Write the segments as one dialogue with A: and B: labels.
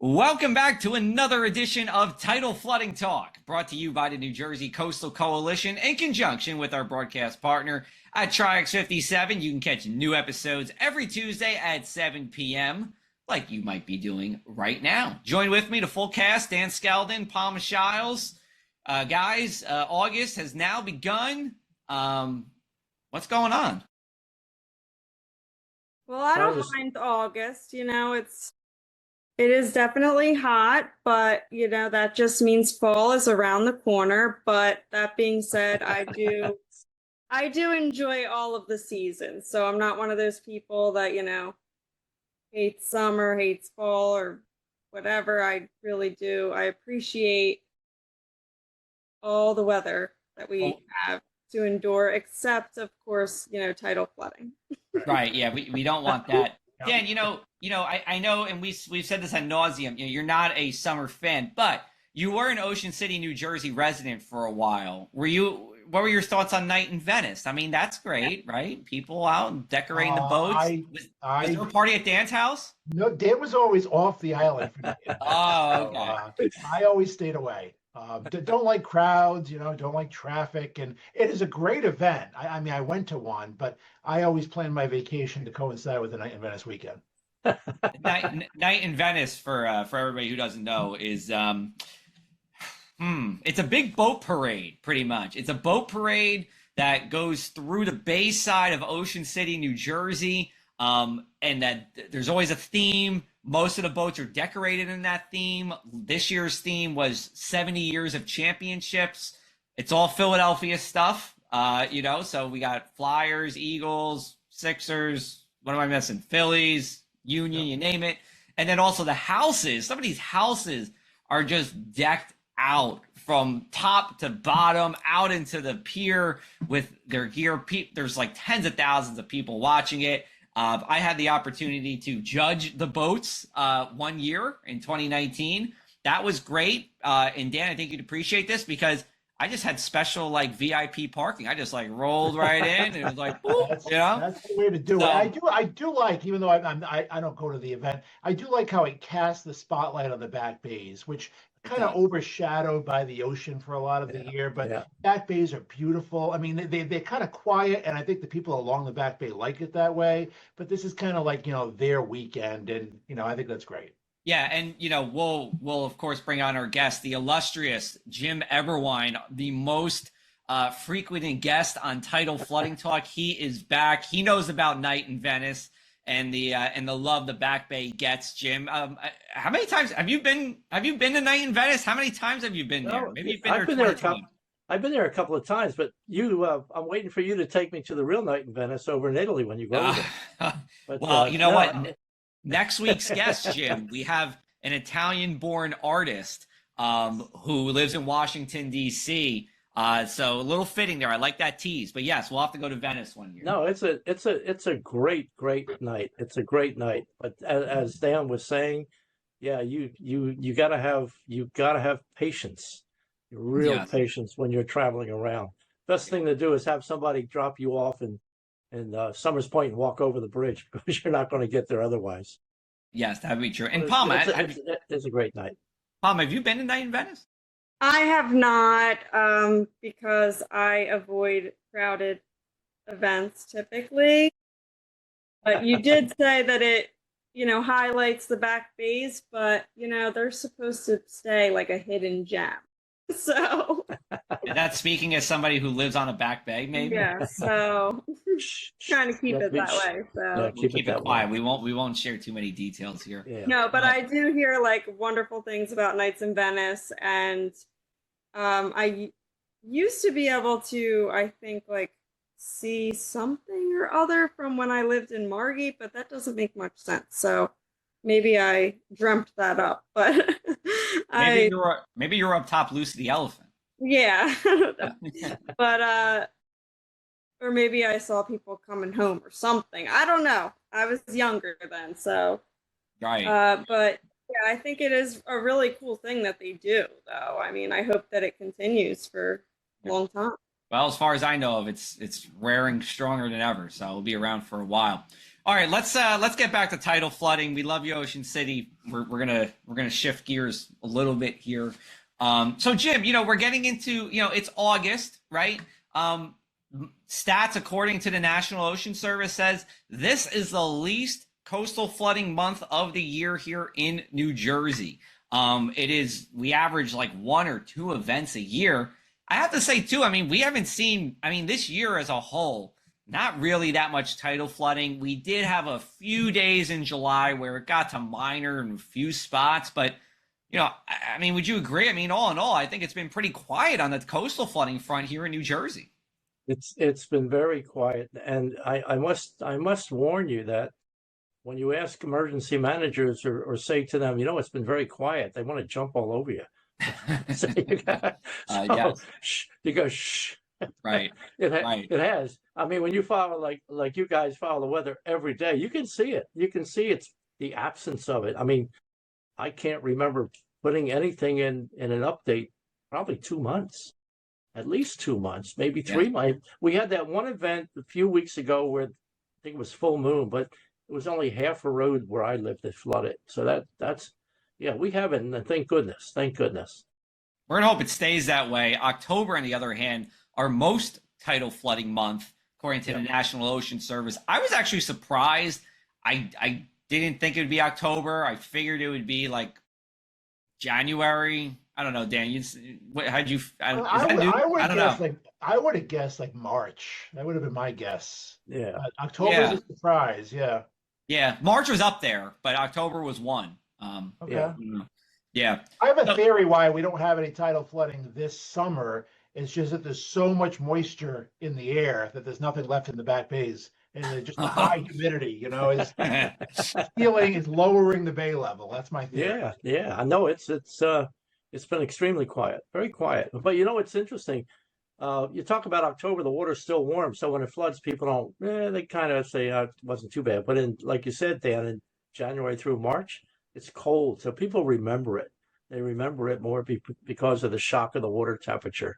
A: Welcome back to another edition of TIDAL Flooding Talk, brought to you by the New Jersey Coastal Coalition in conjunction with our broadcast partner at Triax 57. You can catch new episodes every Tuesday at 7 p.m., like you might be doing right now. Join with me, the full cast, Dan Skeldon, Palma Shiles. Guys, August has now begun. What's going on?
B: Well, I don't mind August. It is definitely hot, but that just means fall is around the corner. But that being said, I do enjoy all of the seasons. So I'm not one of those people that, hates summer, hates fall, or whatever. I really do. I appreciate all the weather that we have to endure, except of course, tidal flooding.
A: Right. Yeah, we don't want that. Dan, I know, and we've said this ad nauseum, you're not a summer fan, but you were an Ocean City, New Jersey resident for a while. What were your thoughts on night in Venice? I mean, that's great, right? People out decorating the boats. Was there a party at Dan's house?
C: No, Dan was always off the island.
A: Oh, okay.
C: I always stayed away. Don't like crowds, don't like traffic. And it is a great event. I mean, I went to one, but I always plan my vacation to coincide with the Night in Venice weekend.
A: Night in Venice, for everybody who doesn't know, is it's a big boat parade, pretty much. It's a boat parade that goes through the bay side of Ocean City, New Jersey, and that there's always a theme. Most of the boats are decorated in that theme. This year's theme was 70 years of championships. It's all Philadelphia stuff, so we got Flyers, Eagles, Sixers, what am I missing? Phillies, Union, you name it. And then also the houses. Some of these houses are just decked out from top to bottom, out into the pier with their gear. There's like tens of thousands of people watching it. I had the opportunity to judge the boats 1 year in 2019. That was great. And Dan, I think you'd appreciate this because I just had special VIP parking. I just rolled right in and it was like,
C: that's the way to do it. I do like, even though I don't go to the event, I do like how it casts the spotlight on the back bays, which kind of overshadowed by the ocean for a lot of the year, but back bays are beautiful. I mean, they're kind of quiet, and I think the people along the back bay like it that way. But this is kind of like, their weekend, and I think that's great.
A: Yeah, and we'll of course bring on our guest, the illustrious Jim Eberwine, the most frequent guest on TIDAL Flooding Talk. He is back. He knows about Night in Venice and the love the back bay gets. Jim, how many times have you been to Night in Venice? How many times have you been there? Maybe you've been there 20 times.
D: I've been there a couple of times, but I'm waiting for you to take me to the real Night in Venice over in Italy when you go there. But,
A: well, you know what? Next week's guest, Jim, we have an Italian-born artist who lives in Washington, D.C., so a little fitting there. I like that tease, but yes, we'll have to go to Venice one year.
D: No, it's a great night. It's a great night. But as Dan was saying, yeah, you gotta have patience, real patience when you're traveling around. Best thing to do is have somebody drop you off in Summers Point and walk over the bridge because you're not going to get there otherwise.
A: Yes, that'd be true. And Palma,
D: it's a great night.
A: Palma, have you been to Night in Venice?
B: I have not, because I avoid crowded events typically. But you did say that it, highlights the back bays, but, they're supposed to stay like a hidden gem. So.
A: That's speaking as somebody who lives on a back bay, maybe?
B: Yeah, so trying to keep it that way. So
A: keep it quiet. We won't share too many details here.
B: Yeah. No, but I do hear wonderful things about Nights in Venice, and I used to be able to, I think, see something or other from when I lived in Margate, but that doesn't make much sense. So maybe I dreamt that up, but
A: maybe you're up top Lucy the elephant.
B: Yeah, but or maybe I saw people coming home or something. I don't know. I was younger then, so
A: right.
B: But yeah, I think it is a really cool thing that they do, though. I mean, I hope that it continues for a long time.
A: Well, as far as I know of, it's raring stronger than ever, so it'll be around for a while. All right, let's get back to tidal flooding. We love you, Ocean City. We're gonna shift gears a little bit here. So Jim, we're getting into, it's August, right? Stats according to the National Ocean Service says this is the least coastal flooding month of the year here in New Jersey. We average like 1 or 2 events a year. I have to say too, we haven't seen, this year as a whole, not really that much tidal flooding. We did have a few days in July where it got to minor in a few spots, but would you agree? All in all, I think it's been pretty quiet on the coastal flooding front here in New Jersey.
D: It's been very quiet, and I must warn you that when you ask emergency managers or say to them, it's been very quiet, they want to jump all over you. So yes. You go, shh.
A: Right.
D: It has. When you follow like you guys follow the weather every day, you can see it. You can see it's the absence of it. I can't remember putting anything in an update probably 2 months, at least 2 months, maybe 3 months. We had that one event a few weeks ago where I think it was full moon, but it was only half a road where I lived that flooded. So we haven't. And thank goodness. Thank goodness.
A: We're gonna hope it stays that way. October, on the other hand, our most tidal flooding month, according to the National Ocean Service. I was actually surprised. I didn't think it would be October. I figured it would be like January. I don't know, Dan. How'd you?
C: I would have guessed like March. That would have been my guess.
D: Yeah.
C: October's a surprise. Yeah.
A: Yeah. March was up there, but October was 1.
C: Okay.
A: Yeah.
C: I have a theory why we don't have any tidal flooding this summer. It's just that there's so much moisture in the air that there's nothing left in the back bays. And just the high humidity, is lowering the bay level. That's my theory.
D: Yeah. I know it's been extremely quiet, very quiet. But it's interesting. You talk about October, the water's still warm. So when it floods, people don't, they kind of say it wasn't too bad. But like you said, Dan, in January through March, it's cold. So people remember it. They remember it more because of the shock of the water temperature.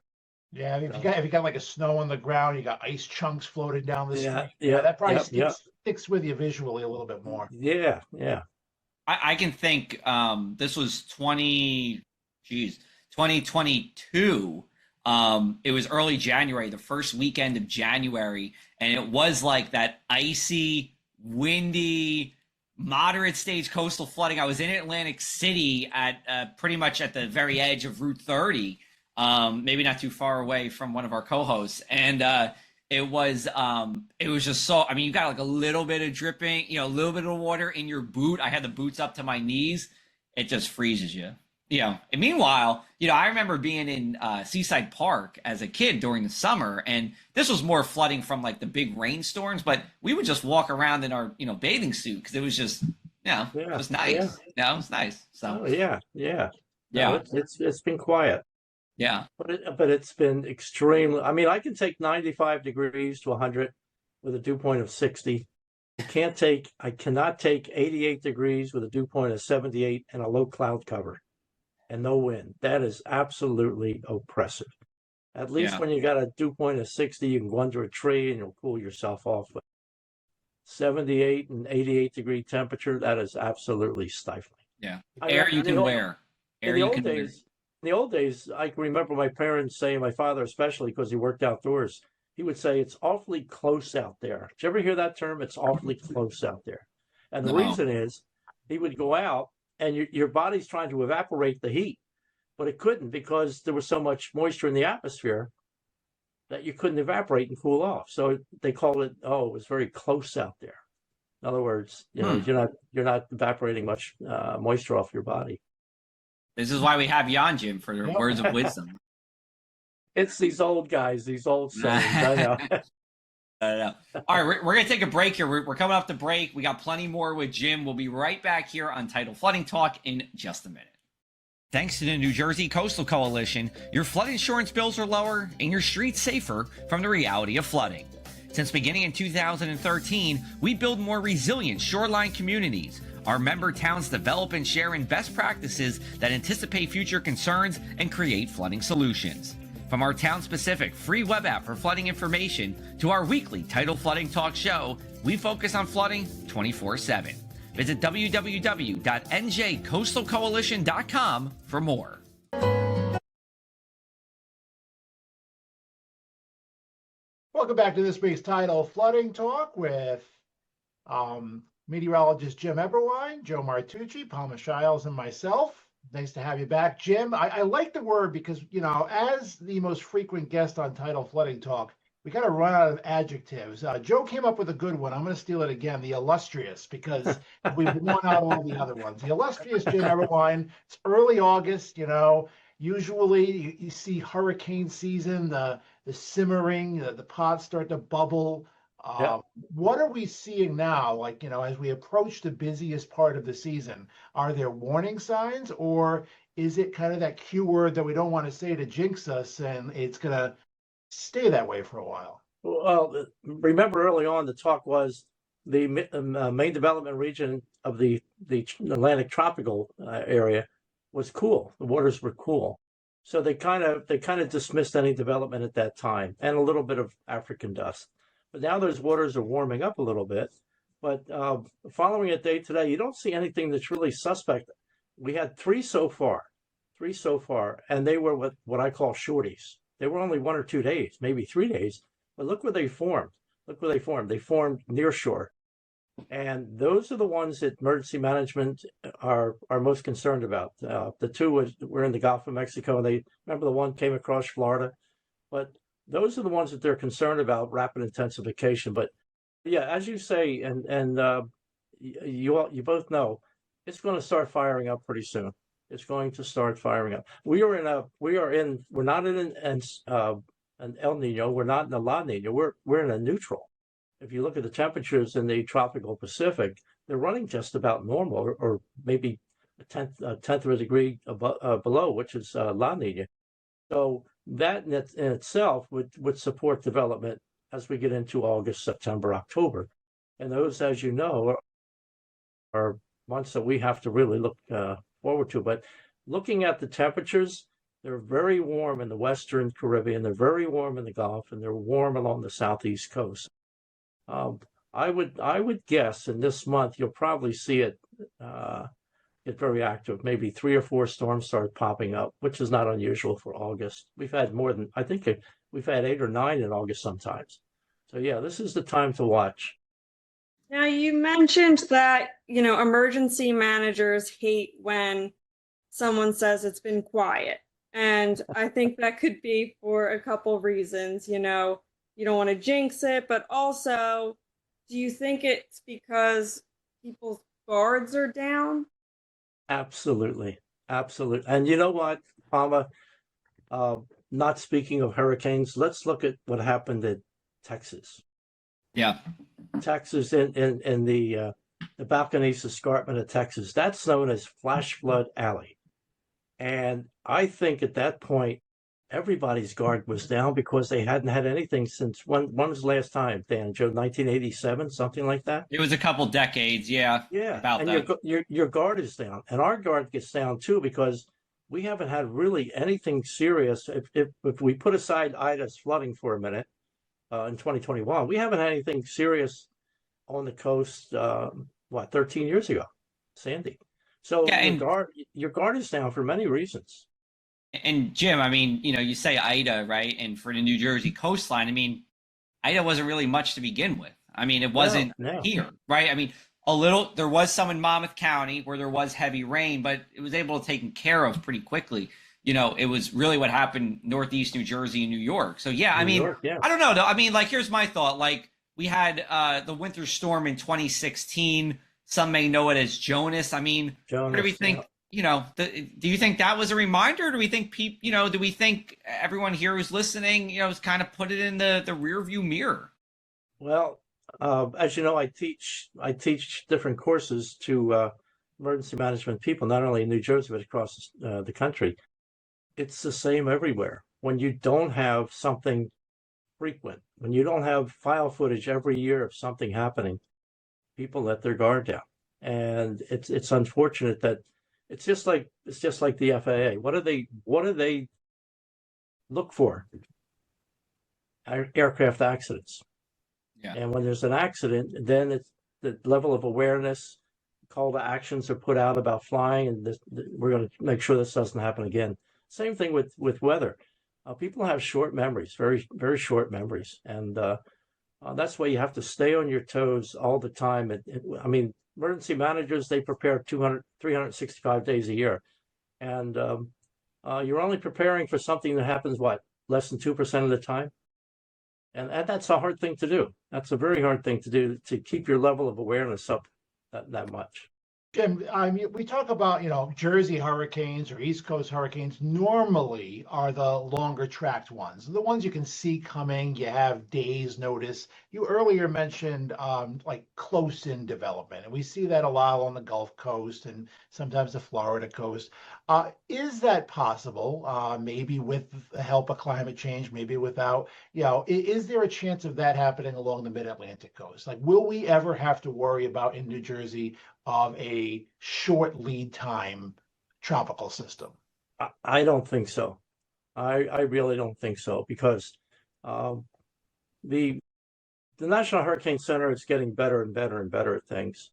C: Yeah, if you got like a snow on the ground, you got ice chunks floating down the street.
D: Yeah,
C: that probably sticks with you visually a little bit more.
D: Yeah.
A: I can think this was 2022. It was early January, the first weekend of January, and it was like that icy, windy, moderate stage coastal flooding. I was in Atlantic City at pretty much at the very edge of Route 30. Maybe not too far away from one of our co-hosts. And it was just so, you got like a little bit of dripping, a little bit of water in your boot. I had the boots up to my knees. It just freezes you. And meanwhile, I remember being in Seaside Park as a kid during the summer, and this was more flooding from like the big rainstorms, but we would just walk around in our, bathing suit because it was just, it was nice. Yeah. It was nice. So
D: yeah. No, it's been quiet.
A: Yeah.
D: But it's been extremely, I can take 95 degrees to 100 with a dew point of 60. I cannot take 88 degrees with a dew point of 78 and a low cloud cover and no wind. That is absolutely oppressive. At least when you got a dew point of 60, you can go under a tree and you'll cool yourself off. But 78 and 88 degree temperature, that is absolutely stifling.
A: Yeah. Air you can wear.
D: In the old days, I can remember my parents saying, my father especially, because he worked outdoors, he would say, it's awfully close out there. Did you ever hear that term? It's awfully close out there. And the reason is he would go out and your body's trying to evaporate the heat, but it couldn't because there was so much moisture in the atmosphere that you couldn't evaporate and cool off. So they called it, it was very close out there. In other words, you're not evaporating much moisture off your body.
A: This is why we have you on, Jim, for your words of wisdom.
D: It's these old guys, these old sayings. I know.
A: All right, we're going to take a break here. We're coming off the break. We got plenty more with Jim. We'll be right back here on Tidal Flooding Talk in just a minute. Thanks to the New Jersey Coastal Coalition, your flood insurance bills are lower and your streets safer from the reality of flooding. Since beginning in 2013, we build more resilient shoreline communities. Our member towns develop and share in best practices that anticipate future concerns and create flooding solutions. From our town-specific free web app for flooding information to our weekly Tidal Flooding Talk show, we focus on flooding 24/7. Visit www.njcoastalcoalition.com for more.
C: Welcome back to this week's Tidal Flooding Talk with meteorologist Jim Eberwine, Joe Martucci, Palma Shiles, and myself. Nice to have you back, Jim. I like the word because, you know, as the most frequent guest on Tidal Flooding Talk, we kind of run out of adjectives. Joe came up with a good one. I'm going to steal it again, the illustrious, because we've worn out all the other ones. The illustrious Jim Eberwine. It's early August, you know. Usually you see hurricane season, the simmering, the pots start to bubble.
D: Yep.
C: What are we seeing now? Like, you know, as we approach the busiest part of the season, are there warning signs, or is it kind of that Q word that we don't want to say to jinx us and it's going to stay that way for a while?
D: Well, remember early on the talk was the main development region of the Atlantic tropical area was cool. The waters were cool. So they kind of dismissed any development at that time and a little bit of African dust. But now those waters are warming up a little bit. But following a day today, you don't see anything that's really suspect. We had three so far, and they were what I call shorties. They were only 1 or 2 days, maybe 3 days. But look where they formed. They formed near shore. And those are the ones that emergency management are most concerned about. The two were in the Gulf of Mexico. They remember the one came across Florida, but those are the ones that they're concerned about, rapid intensification. But yeah, as you say, and you both know, it's going to start firing up pretty soon. It's going to start firing up. We're not in an El Nino. We're not in a La Nina. We're in a neutral. If you look at the temperatures in the tropical Pacific, they're running just about normal, or maybe a tenth of a degree below, which is La Nina. So that in itself would support development as we get into August, September, October. And those, as you know, are months that we have to really look forward to. But looking at the temperatures, they're very warm in the Western Caribbean, they're very warm in the Gulf, and they're warm along the southeast coast. I would guess in this month you'll probably see it get very active. Maybe 3 or 4 storms start popping up, which is not unusual for August. We've had more than, I think we've had 8 or 9 in August sometimes. So yeah, this is the time to watch.
B: Now, you mentioned that, you know, emergency managers hate when someone says it's been quiet. And I think that could be for a couple reasons. You know, you don't want to jinx it, but also, do you think it's because people's guards are down?
D: Absolutely. And you know what, Palma, not speaking of hurricanes, let's look at what happened in Texas.
A: Yeah.
D: Texas in the Balcones Escarpment of Texas. That's known as Flash Flood Alley. And I think at that point, everybody's guard was down because they hadn't had anything since when was the last time, Dan, Joe, 1987, something like that?
A: It was a couple decades, yeah. About
D: and
A: that.
D: Your guard is down, and our guard gets down too because we haven't had really anything serious. If we put aside Ida's flooding for a minute in 2021, we haven't had anything serious on the coast. 13 years ago, Sandy. So yeah, your guard is down for many reasons.
A: And Jim, I mean, you know, you say Ida, right? And for the New Jersey coastline, I mean, Ida wasn't really much to begin with. I mean, it wasn't here, right? I mean, there was some in Monmouth County where there was heavy rain, but it was able to taken care of pretty quickly. You know, it was really what happened Northeast New Jersey and New York. So yeah, I mean, I don't know. I mean, like, here's my thought. Like, we had the winter storm in 2016. Some may know it as Jonas. I mean, what do we think? Yeah. You know, do you think that was a reminder? Or do we think do we think everyone here who's listening, you know, has kind of put it in the rear view mirror?
D: Well, as you know, I teach different courses to emergency management people, not only in New Jersey, but across the country. It's the same everywhere. When you don't have something frequent, when you don't have file footage every year of something happening, people let their guard down. And it's unfortunate that it's just like the FAA. What are they look for aircraft accidents.
A: Yeah.
D: And when there's an accident, then it's the level of awareness, call to actions are put out about flying, and we're going to make sure this doesn't happen again. Same thing with weather. People have short memories, very, very short memories. And that's why you have to stay on your toes all the time. I mean, emergency managers, they prepare 365 days a year. And you're only preparing for something that happens, what, less than 2% of the time? And that's a hard thing to do. That's a very hard thing to do, to keep your level of awareness up that much.
C: Jim, I mean, we talk about, Jersey hurricanes or East Coast hurricanes normally are the longer tracked ones, the ones you can see coming, you have days notice. You earlier mentioned like close in development, and we see that a lot on the Gulf Coast and sometimes the Florida coast. Is that possible? Maybe with the help of climate change, maybe without, is there a chance of that happening along the mid-Atlantic coast? Like, will we ever have to worry about in New Jersey of a short lead time tropical system?
D: I don't think so. I really don't think so, because the National Hurricane Center is getting better and better and better at things.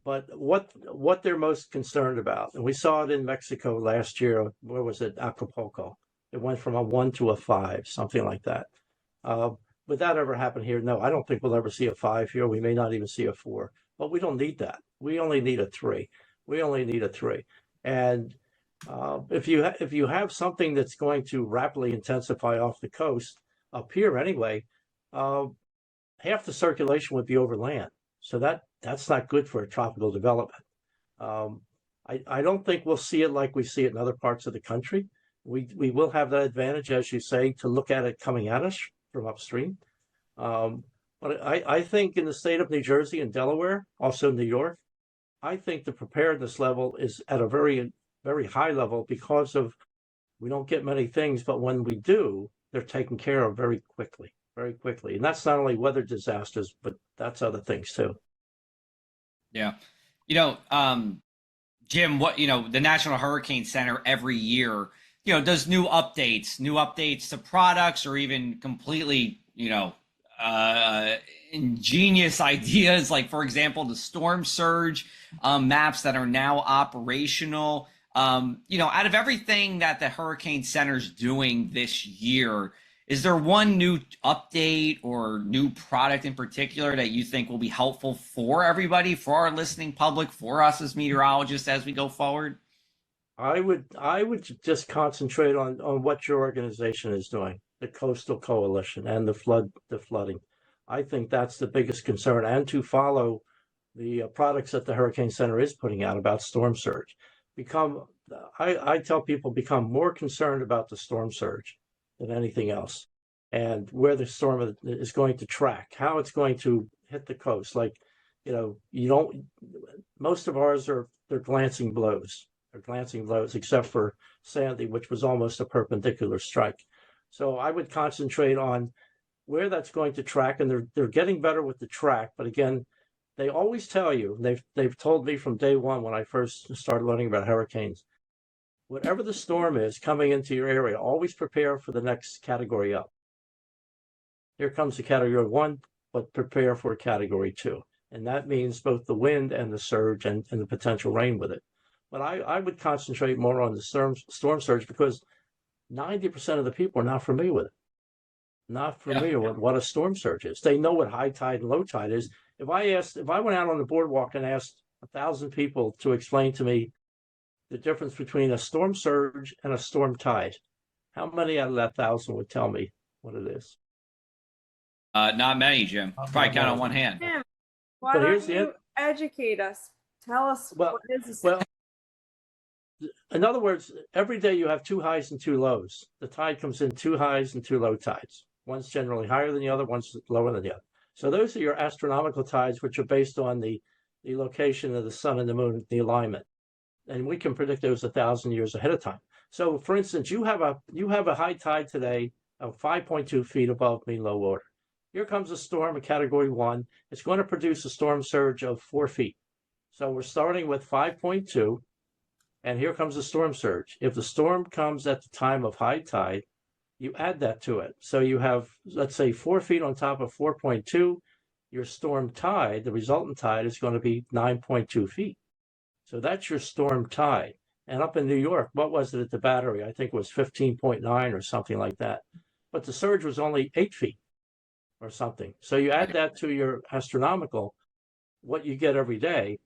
D: But what they're most concerned about, and we saw it in Mexico last year, where was it, Acapulco? It went from a 1 to a 5, something like that. Would that ever happen here? No, I don't think we'll ever see a 5 here. We may not even see a 4, but we don't need that. We only need a 3. We only need a 3. And if you have something that's going to rapidly intensify off the coast, up here anyway, half the circulation would be over land. So that's not good for a tropical development. I don't think we'll see it like we see it in other parts of the country. We will have that advantage, as you say, to look at it coming at us from upstream. But I think in the state of New Jersey and Delaware, also New York, I think the preparedness level is at a very, very high level, because of, we don't get many things, but when we do, they're taken care of very quickly, very quickly. And that's not only weather disasters, but that's other things too.
A: Yeah. Jim, the National Hurricane Center every year, does new updates to products, or even completely, ingenious ideas, like, for example, the storm surge maps that are now operational. Out of everything that the Hurricane Center's doing this year, is there one new update or new product in particular that you think will be helpful for everybody, for our listening public, for us as meteorologists as we go forward?
D: I would just concentrate on what your organization is doing, the Coastal Coalition and the flooding. I think that's the biggest concern, and to follow the products that the Hurricane Center is putting out about storm surge. I tell people, become more concerned about the storm surge than anything else, and where the storm is going to track, how it's going to hit the coast. Like, most of ours they're glancing blows. They're glancing blows, except for Sandy, which was almost a perpendicular strike. So I would concentrate on where that's going to track, and they're getting better with the track. But again, they always tell you, they've told me from day one when I first started learning about hurricanes, whatever the storm is coming into your area, always prepare for the next category up. Here comes the category 1, but prepare for a category 2. And that means both the wind and the surge and the potential rain with it. But I would concentrate more on the storm surge, because 90% of the people are not familiar with it. Not familiar with what a storm surge is. They know what high tide and low tide is. If I went out on the boardwalk and asked 1,000 people to explain to me the difference between a storm surge and a storm tide, how many out of that 1,000 would tell me what it is?
A: Not many, Jim. Probably count on one hand.
B: Jim, why don't you educate us? Tell us what is.
D: Well, in other words, every day you have 2 highs and 2 lows. The tide comes in 2 highs and 2 low tides. One's generally higher than the other, one's lower than the other. So those are your astronomical tides, which are based on the location of the sun and the moon, the alignment. And we can predict those 1,000 years ahead of time. So for instance, you have a high tide today of 5.2 feet above mean low water. Here comes a storm of category 1. It's going to produce a storm surge of 4 feet. So we're starting with 5.2. And here comes the storm surge. If the storm comes at the time of high tide, you add that to it. So you have, let's say, 4 feet on top of 4.2. Your storm tide, the resultant tide, is going to be 9.2 feet. So that's your storm tide. And up in New York, what was it at the Battery? I think it was 15.9 or something like that. But the surge was only 8 feet or something. So you add that to your astronomical, what you get every day.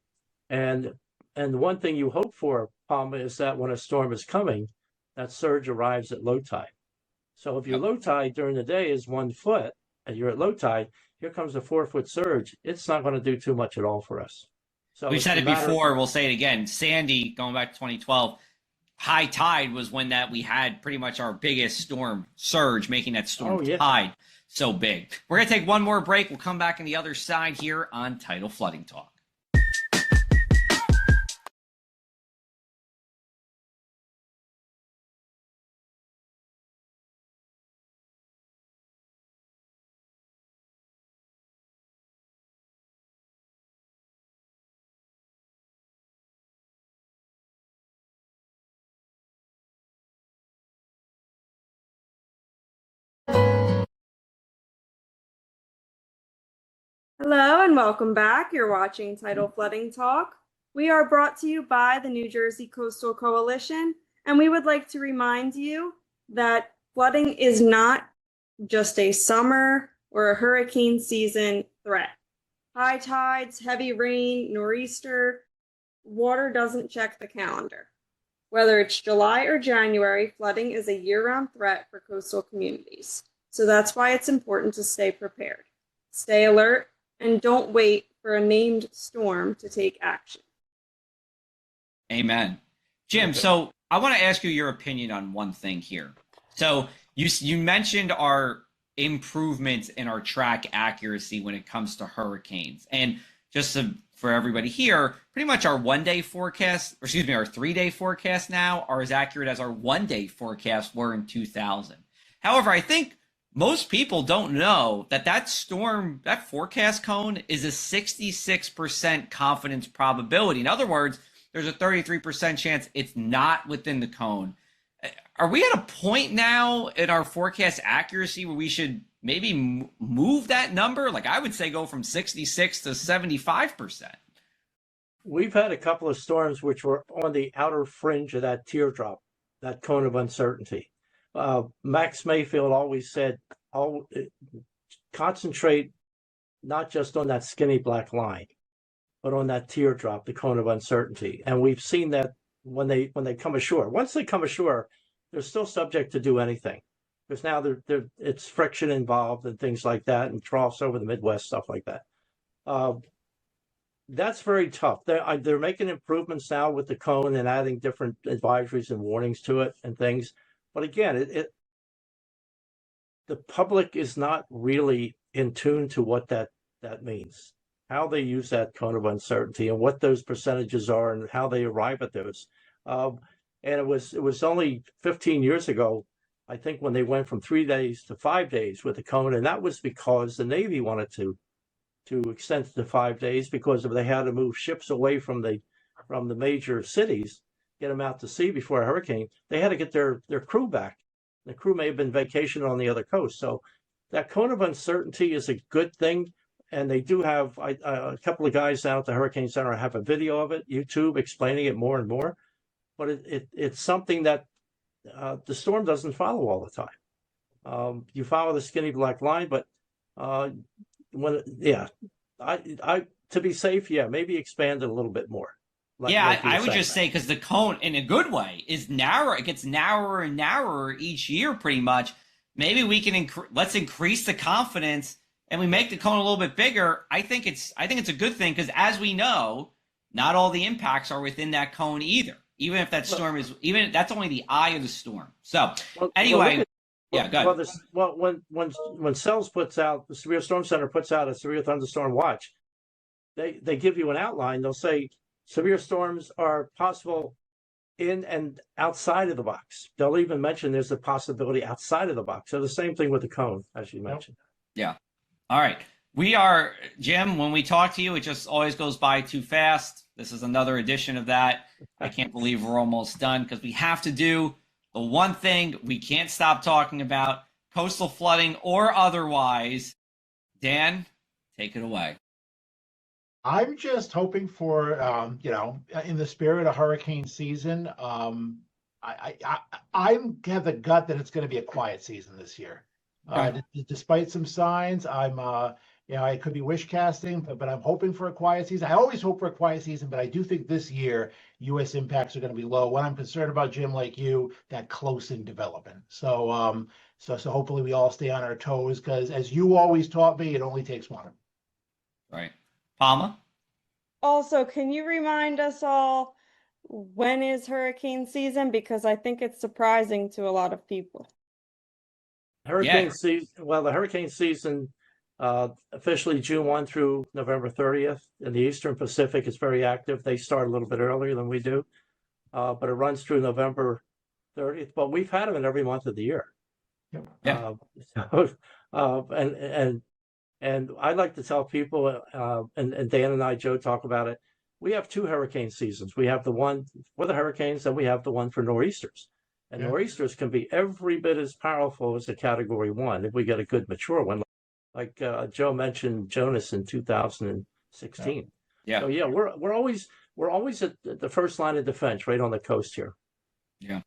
D: And the one thing you hope for, Palma, is that when a storm is coming, that surge arrives at low tide. So if your low tide during the day is 1 foot and you're at low tide, here comes a 4-foot surge. It's not going to do too much at all for us. So
A: we've said it before. We'll say it again. Sandy, going back to 2012, high tide was when that we had pretty much our biggest storm surge, making that storm tide so big. We're going to take one more break. We'll come back on the other side here on Tidal Flooding Talk.
B: Hello and welcome back. You're watching Tidal Flooding Talk. We are brought to you by the New Jersey Coastal Coalition, and we would like to remind you that flooding is not just a summer or a hurricane season threat. High tides, heavy rain, nor'easter, water doesn't check the calendar. Whether it's July or January, flooding is a year-round threat for coastal communities. So that's why it's important to stay prepared. Stay alert and don't wait for a named storm to take action.
A: Amen. Jim, so I want to ask you your opinion on one thing here. So you mentioned our improvements in our track accuracy when it comes to hurricanes. And just for everybody here, pretty much our 1-day forecast, or excuse me, our 3-day forecast now are as accurate as our 1-day forecast were in 2000. However, I think most people don't know that that storm, that forecast cone is a 66% confidence probability. In other words, there's a 33% chance it's not within the cone. Are we at a point now in our forecast accuracy where we should maybe move that number? Like I would say go from 66 to 75%.
D: We've had a couple of storms which were on the outer fringe of that teardrop, that cone of uncertainty. Max Mayfield always said, concentrate not just on that skinny black line, but on that teardrop, the cone of uncertainty. And we've seen that when they come ashore. Once they come ashore, they're still subject to do anything, because now it's friction involved and things like that, and troughs over the Midwest, stuff like that. That's very tough. They're making improvements now with the cone and adding different advisories and warnings to it and things. But again, the public is not really in tune to what that means, how they use that cone of uncertainty and what those percentages are and how they arrive at those. And it was only 15 years ago, I think, when they went from 3 days to 5 days with the cone, and that was because the Navy wanted to extend it to 5 days because if they had to move ships away from the major cities, get them out to sea before a hurricane, they had to get their crew back. The crew may have been vacationing on the other coast. So that cone of uncertainty is a good thing. And they do have a couple of guys down at the Hurricane Center have a video of it, YouTube, explaining it more and more. But it's something that the storm doesn't follow all the time. You follow the skinny black line, but to be safe, maybe expand it a little bit more.
A: I would just say, because the cone, in a good way, is narrow. It gets narrower and narrower each year, pretty much. Maybe we can let's increase the confidence, and we make the cone a little bit bigger. I think it's a good thing, because as we know, not all the impacts are within that cone either. Even if that storm that's only the eye of the storm. So anyway, go ahead.
D: When CELS puts out, the Severe Storm Center puts out a severe thunderstorm watch, they give you an outline. They'll say severe storms are possible in and outside of the box. They'll even mention there's a possibility outside of the box. So the same thing with the cone, as you mentioned.
A: Yeah. All right. We are, Jim, when we talk to you, it just always goes by too fast. This is another edition of that. I can't believe we're almost done, because we have to do the one thing we can't stop talking about, coastal flooding or otherwise. Dan, take it away.
C: I'm just hoping for, in the spirit of hurricane season, I have the gut that it's going to be a quiet season this year. Despite some signs, I could be wish casting, but I'm hoping for a quiet season. I always hope for a quiet season, but I do think this year U.S. impacts are going to be low. What I'm concerned about, Jim, like you, that close-in development. So hopefully we all stay on our toes, because as you always taught me, it only takes one.
A: Right. Palma?
B: Also, can you remind us all, when is hurricane season? Because I think it's surprising to a lot of people.
D: Hurricane season. Well, the hurricane season officially June 1 through November 30th. In the Eastern Pacific, it's very active. They start a little bit earlier than we do, but it runs through November 30th. But we've had them in every month of the year.
A: Yeah.
D: And I'd like to tell people, and Dan and I, Joe, talk about it. We have two hurricane seasons. We have the one for the hurricanes, and we have the one for nor'easters. And nor'easters can be every bit as powerful as a Category 1 if we get a good mature one, like Joe mentioned Jonas in 2016.
A: Yeah.
D: So yeah, we're always at the first line of defense, right on the coast here.
A: Yeah.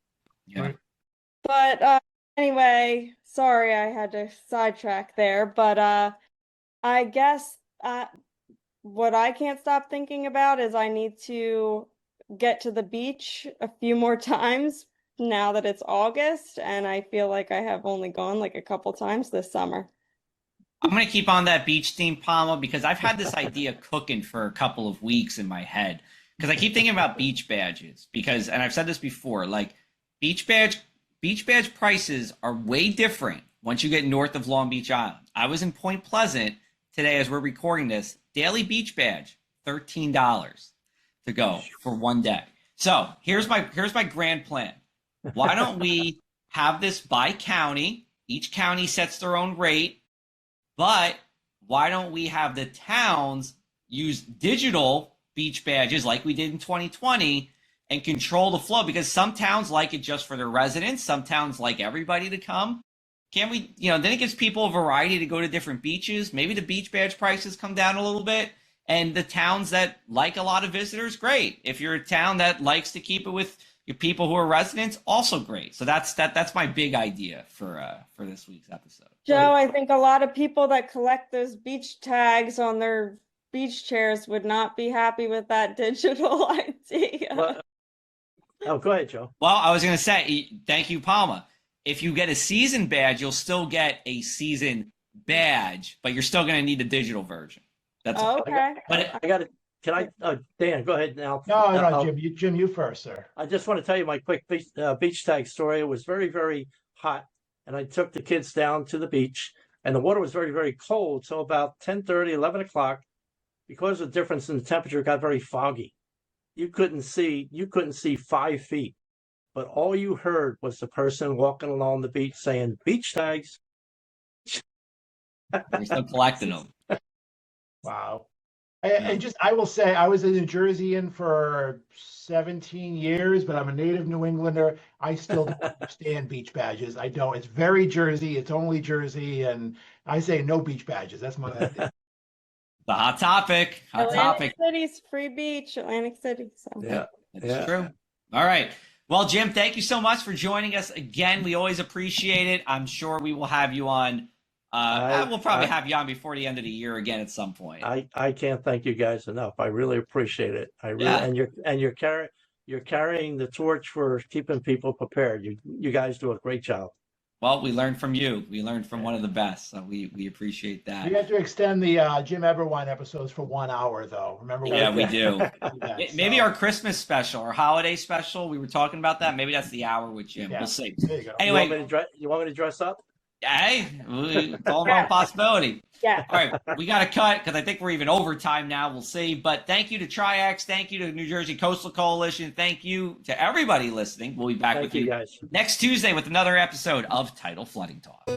C: Right.
B: But anyway, sorry I had to sidetrack there, but I guess what I can't stop thinking about is I need to get to the beach a few more times now that it's August, and I feel like I have only gone like a couple times this summer.
A: I'm going to keep on that beach theme, Palma, because I've had this idea cooking for a couple of weeks in my head, because I keep thinking about beach badges, and I've said this before, like beach badge prices are way different once you get north of Long Beach Island. I was in Point Pleasant today as we're recording this. Daily beach badge, $13 to go for one day. So here's my grand plan. Why don't we have this by county? Each county sets their own rate, but why don't we have the towns use digital beach badges like we did in 2020 and control the flow? Because some towns like it just for their residents. Some towns like everybody to come. Can we, then it gives people a variety to go to different beaches. Maybe the beach badge prices come down a little bit. And the towns that like a lot of visitors, great. If you're a town that likes to keep it with your people who are residents, also great. So that's my big idea for this week's episode.
B: Joe, I think a lot of people that collect those beach tags on their beach chairs would not be happy with that digital idea.
D: Well, oh, go ahead, Joe.
A: Well, I was going to say, thank you, Palma. If you get a season badge, you'll still get a season badge, but you're still going to need the digital version. That's
B: okay.
D: But I got it. Can I, Dan, go ahead now.
C: No, Jim, you first, sir.
D: I just want to tell you my quick beach tag story. It was very, very hot, and I took the kids down to the beach, and the water was very, very cold. So about 10:30, 11 o'clock, because of the difference in the temperature, it got very foggy. You couldn't see 5 feet, but all you heard was the person walking along the beach saying, "Beach tags."
A: You're still collecting them.
C: Wow. I will say, I was a New Jerseyan for 17 years, but I'm a native New Englander. I still don't understand beach badges. I don't. It's very Jersey. It's only Jersey. And I say no beach badges. That's my idea.
A: The hot topic.
B: Atlantic City's free beach, Atlantic City. So.
D: Yeah.
A: That's true. All right. Well, Jim, thank you so much for joining us again. We always appreciate it. I'm sure we will have you on. We'll probably have you on before the end of the year again at some point.
D: I can't thank you guys enough. I really appreciate it. I really, and you're carrying the torch for keeping people prepared. You guys do a great job.
A: Well, we learned from you. We learned from one of the best, so we appreciate that.
C: We have to extend the Jim Eberwine episodes for 1 hour, though. Remember?
A: Yeah, we do. Maybe
C: so.
A: Our Christmas special or holiday special. We were talking about that. Maybe that's the hour with Jim.
C: Yeah.
A: We'll see.
C: There you go.
A: Anyway,
D: you want me to dress up?
A: Hey, it's all about possibility.
B: Yeah.
A: All right, we got to cut because I think we're even over time now. We'll see. But thank you to Triax. Thank you to New Jersey Coastal Coalition. Thank you to everybody listening. We'll be back with you
D: guys
A: next Tuesday with another episode of TIDAL Flooding Talk.